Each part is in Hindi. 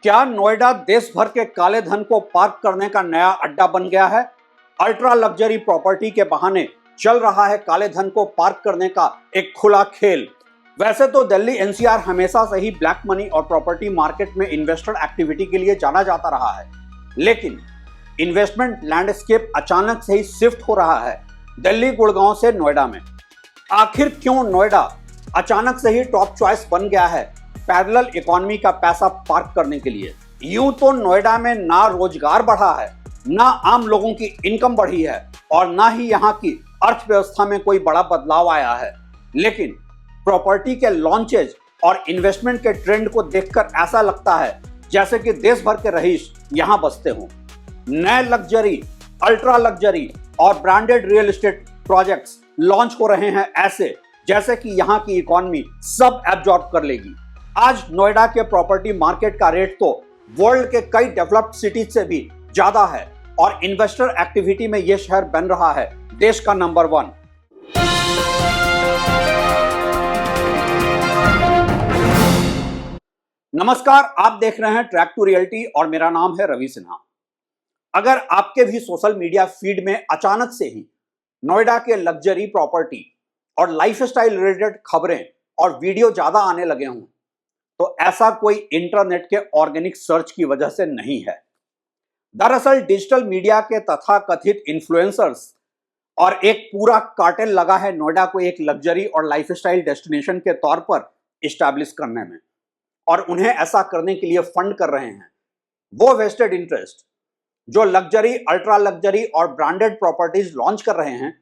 क्या नोएडा देश भर के काले धन को पार्क करने का नया अड्डा बन गया है? अल्ट्रा लग्जरी प्रॉपर्टी के बहाने चल रहा है काले धन को पार्क करने का एक खुला खेल। वैसे तो दिल्ली एनसीआर हमेशा से ही ब्लैक मनी और प्रॉपर्टी मार्केट में इन्वेस्टर एक्टिविटी के लिए जाना जाता रहा है, लेकिन इन्वेस्टमेंट लैंडस्केप अचानक से ही शिफ्ट हो रहा है दिल्ली गुड़गांव से नोएडा में। आखिर क्यों नोएडा अचानक से ही टॉप चॉइस बन गया है पैरेलल इकोनॉमी का पैसा पार्क करने के लिए? यूं तो नोएडा में ना रोजगार बढ़ा है, ना आम लोगों की इनकम बढ़ी है और ना ही यहाँ की अर्थव्यवस्था में कोई बड़ा बदलाव आया है, लेकिन प्रॉपर्टी के लॉन्चेज और इन्वेस्टमेंट के ट्रेंड को देखकर ऐसा लगता है जैसे कि देश भर के रईस यहाँ बसते हों। नए लग्जरी, अल्ट्रा लग्जरी और branded real estate projects launch हो रहे हैं ऐसे जैसे कि यहाँ की इकोनॉमी सब एब्जॉर्ब कर लेगी। आज नोएडा के प्रॉपर्टी मार्केट का रेट तो वर्ल्ड के कई डेवलप्ड सिटीज से भी ज्यादा है और इन्वेस्टर एक्टिविटी में यह शहर बन रहा है देश का नंबर 1। नमस्कार, आप देख रहे हैं ट्रैक टू रियलिटी और मेरा नाम है रवि सिन्हा। अगर आपके भी सोशल मीडिया फीड में अचानक से ही नोएडा के लग्जरी प्रॉपर्टी और लाइफस्टाइल रिलेटेड खबरें और वीडियो ज्यादा आने लगे हों, तो ऐसा कोई इंटरनेट के ऑर्गेनिक सर्च की वजह से नहीं है। दरअसल डिजिटल मीडिया के तथाकथित इन्फ्लुएंसर्स और एक पूरा कार्टेल लगा है नोएडा को एक लग्जरी और लाइफस्टाइल डेस्टिनेशन के तौर पर इस्टेब्लिश करने में, और उन्हें ऐसा करने के लिए फंड कर रहे हैं वो वेस्टेड इंटरेस्ट जो लग्जरी, अल्ट्रा लग्जरी और ब्रांडेड प्रॉपर्टीज लॉन्च कर रहे हैं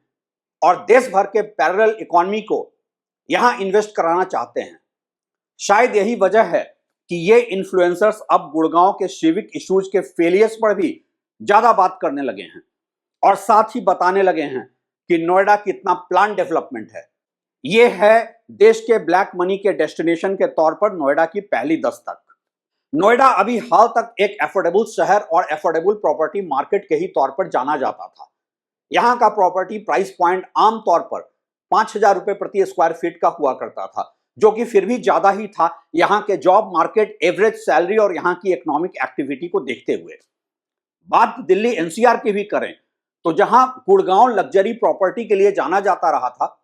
और देश भर के पैरेलल इकोनॉमी को यहां इन्वेस्ट कराना चाहते हैं। शायद यही वजह है कि ये इन्फ्लुएंसर्स अब गुड़गांव के सिविक इश्यूज के फेलियर्स पर भी ज्यादा बात करने लगे हैं और साथ ही बताने लगे हैं कि नोएडा कितना प्लान डेवलपमेंट है। ये है देश के ब्लैक मनी के डेस्टिनेशन के तौर पर नोएडा की पहली दस्तक। नोएडा अभी हाल तक एक एफोर्डेबल शहर और एफोर्डेबल प्रॉपर्टी मार्केट के ही तौर पर जाना जाता था। यहाँ का प्रॉपर्टी प्राइस पॉइंट आमतौर पर 5,000 रुपए प्रति स्क्वायर फीट का हुआ करता था, जो कि फिर भी ज्यादा ही था यहाँ के जॉब मार्केट, एवरेज सैलरी और यहाँ की इकोनॉमिक एक्टिविटी को देखते हुए। बात दिल्ली एनसीआर की भी करें तो जहां गुड़गांव लग्जरी प्रॉपर्टी के लिए जाना जाता रहा था,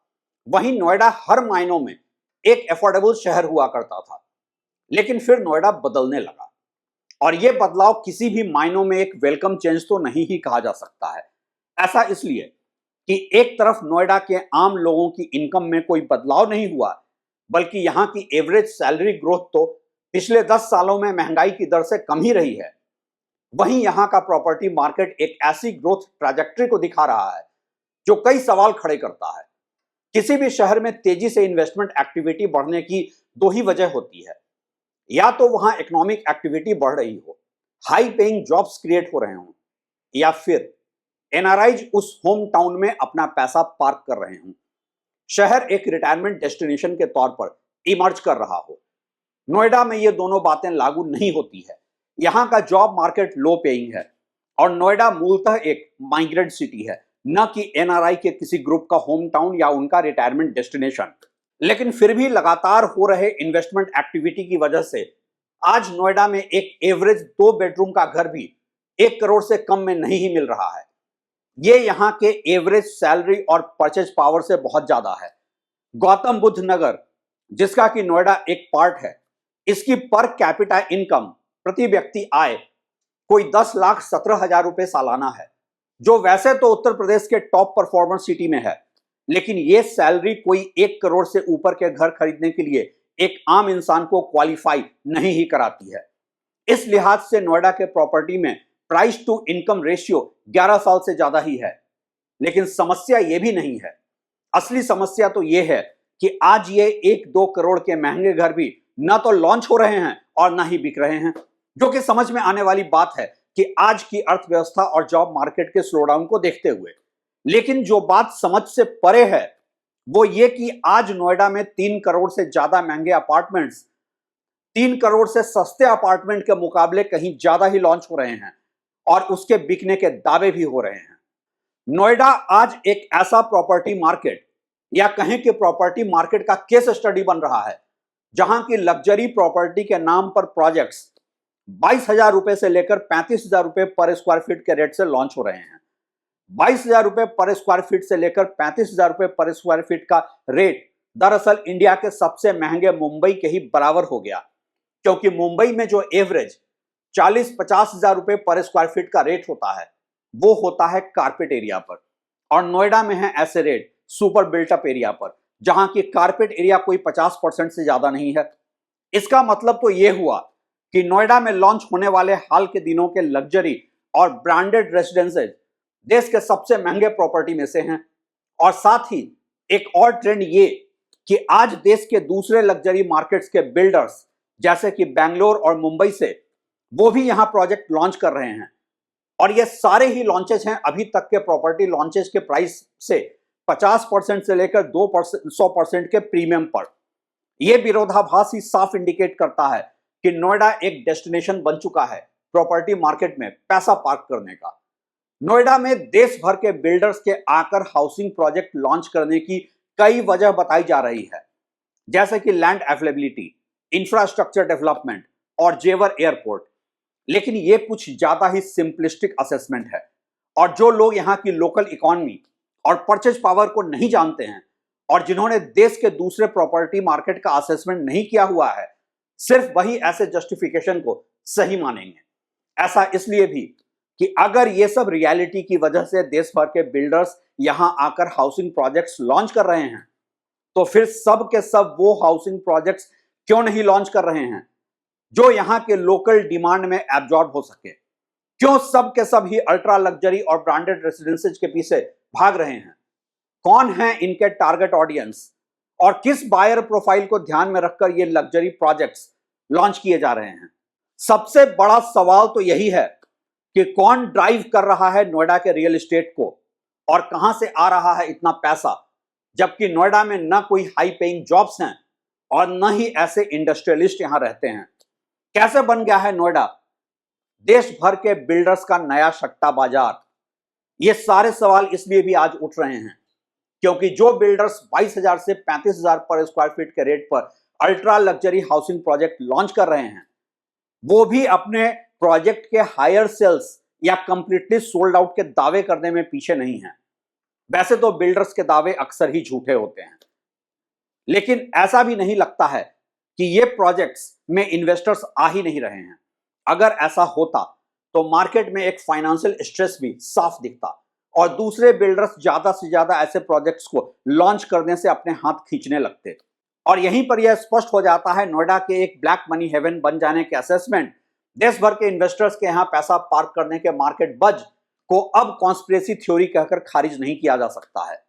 वहीं नोएडा हर मायनों में एक एफोर्डेबल शहर हुआ करता था। लेकिन फिर नोएडा बदलने लगा और यह बदलाव किसी भी मायनों में एक वेलकम चेंज तो नहीं ही कहा जा सकता है। ऐसा इसलिए कि एक तरफ नोएडा के आम लोगों की इनकम में कोई बदलाव नहीं हुआ, बल्कि यहाँ की एवरेज सैलरी ग्रोथ तो पिछले 10 सालों में महंगाई की दर से कम ही रही है। वहीं यहाँ का प्रॉपर्टी मार्केट एक ऐसी ग्रोथ ट्रैजेक्टरी को दिखा रहा है जो कई सवाल खड़े करता है। किसी भी शहर में तेजी से इन्वेस्टमेंट एक्टिविटी बढ़ने की दो ही वजह होती है, या तो वहां इकोनॉमिक एक्टिविटी बढ़ रही हो, हाई पेइंग जॉब्स क्रिएट हो रहे हों, या फिर एनआरआईज उस होम टाउन में अपना पैसा पार्क कर रहे हों। शहर एक रिटायरमेंट डेस्टिनेशन के तौर पर इमर्ज कर रहा हो। नोएडा में ये दोनों बातें लागू नहीं होती है। यहाँ का जॉब मार्केट लो पेइंग है और नोएडा मूलतः एक माइग्रेंट सिटी है, न कि एनआरआई के किसी ग्रुप का होम टाउन या उनका रिटायरमेंट डेस्टिनेशन। लेकिन फिर भी लगातार हो रहे इन्वेस्टमेंट एक्टिविटी की वजह से आज नोएडा में एक एवरेज 2 बेडरूम का घर भी 1 करोड़ से कम में नहीं ही मिल रहा है। ये यहाँ के एवरेज सैलरी और परचेज पावर से बहुत ज्यादा है। गौतम बुद्ध नगर, जिसका कि नोएडा एक पार्ट है, इसकी पर कैपिटा इनकम प्रति व्यक्ति आय कोई 10,17,000 रुपए सालाना है, जो वैसे तो उत्तर प्रदेश के टॉप परफॉर्मर सिटी में है, लेकिन ये सैलरी कोई 1 करोड़ से ऊपर के घर खरीदने के लिए एक आम इंसान को क्वालिफाई नहीं ही कराती है। इस लिहाज से नोएडा के प्रॉपर्टी में प्राइस टू इनकम रेशियो 11 साल से ज्यादा ही है। लेकिन समस्या यह भी नहीं है। असली समस्या तो यह है कि आज ये 1-2 करोड़ के महंगे घर भी न तो लॉन्च हो रहे हैं और ना ही बिक रहे हैं, जो कि समझ में आने वाली बात है कि आज की अर्थव्यवस्था और जॉब मार्केट के स्लोडाउन को देखते हुए। लेकिन जो बात समझ से परे है वो ये कि आज नोएडा में 3 करोड़ से ज्यादा महंगे अपार्टमेंट्स 3 करोड़ से सस्ते अपार्टमेंट के मुकाबले कहीं ज्यादा ही लॉन्च हो रहे हैं और उसके बिकने के दावे भी हो रहे हैं। नोएडा आज एक ऐसा प्रॉपर्टी मार्केट या कहें कि प्रॉपर्टी मार्केट का केस स्टडी बन रहा है, जहां की लग्जरी प्रॉपर्टी के नाम पर प्रोजेक्ट्स 22,000 रुपए से लेकर 35,000 रुपए पर स्क्वायर फीट के रेट से लॉन्च हो रहे हैं। 22,000 रुपए पर स्क्वायर फीट से लेकर 35,000 रुपए पर स्क्वायर फीट का रेट दरअसल इंडिया के सबसे महंगे मुंबई के ही बराबर हो गया, क्योंकि मुंबई में जो एवरेज 40-50 हजार रुपए पर स्क्वायर फीट का रेट होता है वो होता है कारपेट एरिया पर, और नोएडा में है ऐसे रेट सुपर बिल्टअप एरिया पर, जहां की कारपेट एरिया कोई 50% से ज्यादा नहीं है। इसका मतलब तो यह हुआ कि नोएडा में लॉन्च होने वाले हाल के दिनों के लग्जरी और ब्रांडेड रेसिडेंसेज देश के सबसे महंगे प्रॉपर्टी में से हैं। और साथ ही एक और ट्रेंड ये कि आज देश के दूसरे लग्जरी मार्केट्स के बिल्डर्स जैसे कि बेंगलोर और मुंबई से वो भी यहां प्रोजेक्ट लॉन्च कर रहे हैं, और ये सारे ही लॉन्चेस हैं अभी तक के प्रॉपर्टी लॉन्चेस के प्राइस से 50% से लेकर 100% के प्रीमियम पर। यह विरोधाभास ही साफ इंडिकेट करता है कि नोएडा एक डेस्टिनेशन बन चुका है प्रॉपर्टी मार्केट में पैसा पार्क करने का। नोएडा में देश भर के बिल्डर्स के आकर हाउसिंग प्रोजेक्ट लॉन्च करने की कई वजह बताई जा रही है, जैसे कि लैंड अवेलेबिलिटी, इंफ्रास्ट्रक्चर डेवलपमेंट और जेवर एयरपोर्ट। लेकिन ये कुछ ज्यादा ही सिंपलिस्टिक असेसमेंट है, और जो लोग यहाँ की लोकल इकोनॉमी और परचेज पावर को नहीं जानते हैं और जिन्होंने देश के दूसरे प्रॉपर्टी मार्केट का असेसमेंट नहीं किया हुआ है, सिर्फ वही ऐसे जस्टिफिकेशन को सही मानेंगे। ऐसा इसलिए भी कि अगर ये सब रियलिटी की वजह से देश भर के बिल्डर्स यहां आकर हाउसिंग प्रोजेक्ट्स लॉन्च कर रहे हैं, तो फिर सब के सब वो हाउसिंग प्रोजेक्ट्स क्यों नहीं लॉन्च कर रहे हैं जो यहां के लोकल डिमांड में एब्जॉर्ब हो सके? क्यों सब के सब ही अल्ट्रा लग्जरी और ब्रांडेड रेसिडेंसेज के पीछे भाग रहे हैं? कौन है इनके टारगेट ऑडियंस, और किस बायर प्रोफाइल को ध्यान में रखकर ये लग्जरी प्रोजेक्ट्स लॉन्च किए जा रहे हैं? सबसे बड़ा सवाल तो यही है कि कौन ड्राइव कर रहा है नोएडा के रियल एस्टेट को, और कहां से आ रहा है इतना पैसा, जबकि नोएडा में न कोई हाई पेइंग जॉब्स हैं और न ही ऐसे इंडस्ट्रियलिस्ट यहां रहते हैं। कैसे बन गया है नोएडा देश भर के बिल्डर्स का नया सट्टा बाजार? ये सारे सवाल इसलिए भी आज उठ रहे हैं क्योंकि जो बिल्डर्स 22,000 से 35,000 पर स्क्वायर फीट के रेट पर ultra luxury housing project launch कर रहे हैं, वो भी अपने प्रोजेक्ट के हायर सेल्स या कंप्लीटली सोल्ड आउट के दावे करने में पीछे नहीं है। वैसे तो बिल्डर्स के दावे अक्सर ही झूठे होते हैं, लेकिन ऐसा भी नहीं लगता है कि ये प्रोजेक्ट्स में इन्वेस्टर्स आ ही नहीं रहे हैं। अगर ऐसा होता तो मार्केट में एक फाइनेंशियल स्ट्रेस भी साफ दिखता और दूसरे बिल्डर्स ज्यादा से ज्यादा ऐसे प्रोजेक्ट्स को लॉन्च करने से अपने हाथ खींचने लगते। और यहीं पर यह स्पष्ट हो जाता है नोएडा के एक ब्लैक मनी हेवन बन जाने के असेसमेंट देश भर के इन्वेस्टर्स के यहां पैसा पार्क करने के मार्केट बज को अब कॉन्स्पिरेसी थ्योरी कहकर खारिज नहीं किया जा सकता है।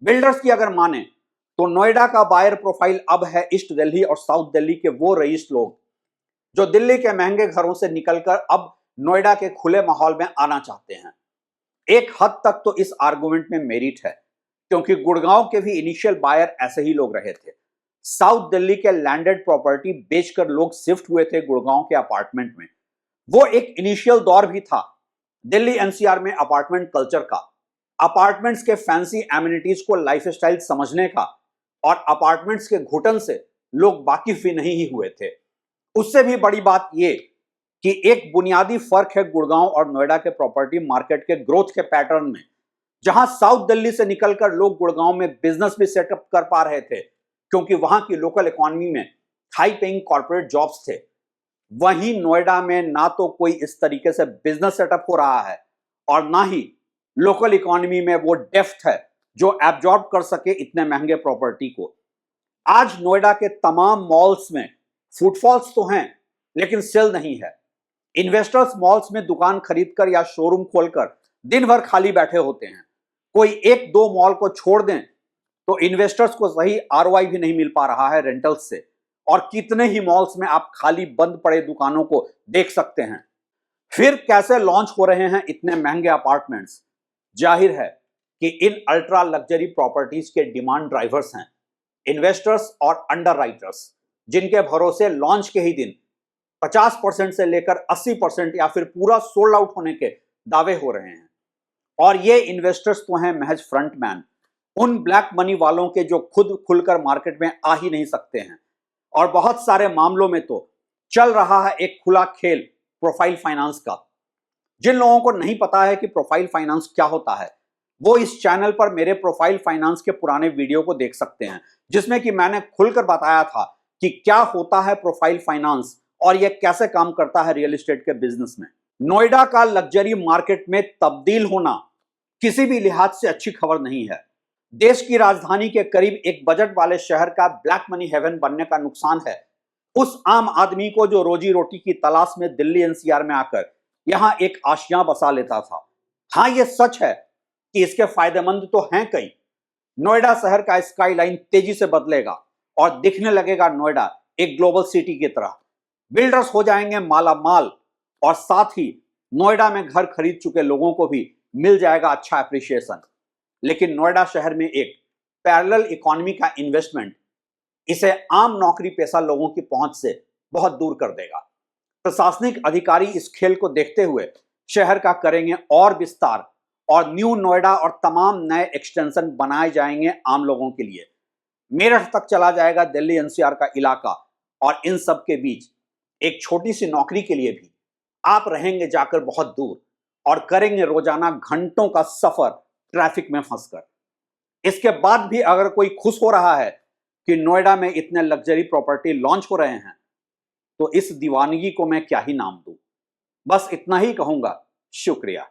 बिल्डर्स की अगर माने तो नोएडा का बायर प्रोफाइल अब है ईस्ट दिल्ली और साउथ दिल्ली के वो रईस लोग जो दिल्ली के महंगे घरों से निकलकर अब नोएडा के खुले माहौल में आना चाहते हैं। एक हद तक तो इस आर्गुमेंट में मेरिट है, क्योंकि गुड़गांव के भी इनिशियल बायर ऐसे ही लोग रहे थे। साउथ दिल्ली के लैंडेड प्रॉपर्टी बेचकर लोग शिफ्ट हुए थे गुड़गांव के अपार्टमेंट में। वो एक इनिशियल दौर भी था दिल्ली एनसीआर में अपार्टमेंट कल्चर का, अपार्टमेंट्स के फैंसी एमिनिटीज को लाइफस्टाइल समझने का, और अपार्टमेंट्स के घुटन से लोग वाकिफ भी नहीं ही हुए थे। उससे भी बड़ी बात यह कि एक बुनियादी फर्क है गुड़गांव और नोएडा के प्रॉपर्टी मार्केट के ग्रोथ के पैटर्न में। जहां साउथ दिल्ली से निकलकर लोग गुड़गांव में बिजनेस भी सेटअप कर पा रहे थे क्योंकि वहां की लोकल इकोनॉमी में हाई पेइंग कॉर्पोरेट जॉब्स थे, वहीं नोएडा में ना तो कोई इस तरीके से बिजनेस सेटअप हो रहा है और ना ही लोकल इकोनॉमी में वो डेप्थ है जो एब्जॉर्ब कर सके इतने महंगे प्रॉपर्टी को। आज नोएडा के तमाम मॉल्स में फुटफॉल्स तो हैं लेकिन सेल नहीं है। इन्वेस्टर्स मॉल्स में दुकान खरीदकर या शोरूम खोलकर दिन भर खाली बैठे होते हैं। कोई एक दो मॉल को छोड़ दें तो इन्वेस्टर्स को सही आरओआई भी नहीं मिल पा रहा है रेंटल्स से, और कितने ही मॉल्स में आप खाली बंद पड़े दुकानों को देख सकते हैं। फिर कैसे लॉन्च हो रहे हैं इतने महंगे अपार्टमेंट्स? जाहिर है कि इन अल्ट्रा लग्जरी प्रॉपर्टीज के डिमांड ड्राइवर्स हैं इन्वेस्टर्स और अंडरराइटर्स, जिनके भरोसे लॉन्च के ही दिन 50% से लेकर 80% या फिर पूरा सोल्ड आउट होने के दावे हो रहे हैं। और ये इन्वेस्टर्स तो हैं महज फ्रंटमैन, उन ब्लैक मनी वालों के जो खुद खुलकर मार्केट में आ ही नहीं सकते हैं, और बहुत सारे मामलों में तो चल रहा है एक खुला खेल प्रोफाइल फाइनेंस का। जिन लोगों को नहीं पता है कि प्रोफाइल फाइनेंस क्या होता है, वो इस चैनल पर मेरे प्रोफाइल फाइनेंस के पुराने वीडियो को देख सकते हैं, जिसमें कि मैंने खुलकर बताया था कि क्या होता है प्रोफाइल फाइनेंस और यह कैसे काम करता है रियल एस्टेट के बिजनेस में। नोएडा का लग्जरी मार्केट में तब्दील होना किसी भी लिहाज से अच्छी खबर नहीं है। देश की राजधानी के करीब एक बजट वाले शहर का ब्लैक मनी हेवन बनने का नुकसान है उस आम आदमी को जो रोजी रोटी की तलाश में दिल्ली एनसीआर में आकर यहां एक आशियां बसा लेता था। हां, यह सच है कि इसके फायदेमंद तो हैं कई। नोएडा शहर का स्काईलाइन तेजी से बदलेगा और दिखने लगेगा नोएडा एक ग्लोबल सिटी की तरह। बिल्डर्स हो जाएंगे माला माल और साथ ही नोएडा में घर खरीद चुके लोगों को भी मिल जाएगा अच्छा एप्रिसिएशन। लेकिन नोएडा शहर में एक पैरेलल इकोनॉमी का इन्वेस्टमेंट इसे आम नौकरी पेशा लोगों की पहुंच से बहुत दूर कर देगा। प्रशासनिक अधिकारी इस खेल को देखते हुए शहर का करेंगे और विस्तार और न्यू नोएडा और तमाम नए एक्सटेंशन बनाए जाएंगे आम लोगों के लिए। मेरठ तक चला जाएगा दिल्ली एनसीआर का इलाका और इन सब के बीच एक छोटी सी नौकरी के लिए भी आप रहेंगे जाकर बहुत दूर और करेंगे रोजाना घंटों का सफर ट्रैफिक में फंसकर। इसके बाद भी अगर कोई खुश हो रहा है कि नोएडा में इतने लग्जरी प्रॉपर्टी लॉन्च हो रहे हैं, तो इस दीवानगी को मैं क्या ही नाम दूं। बस इतना ही कहूंगा। शुक्रिया।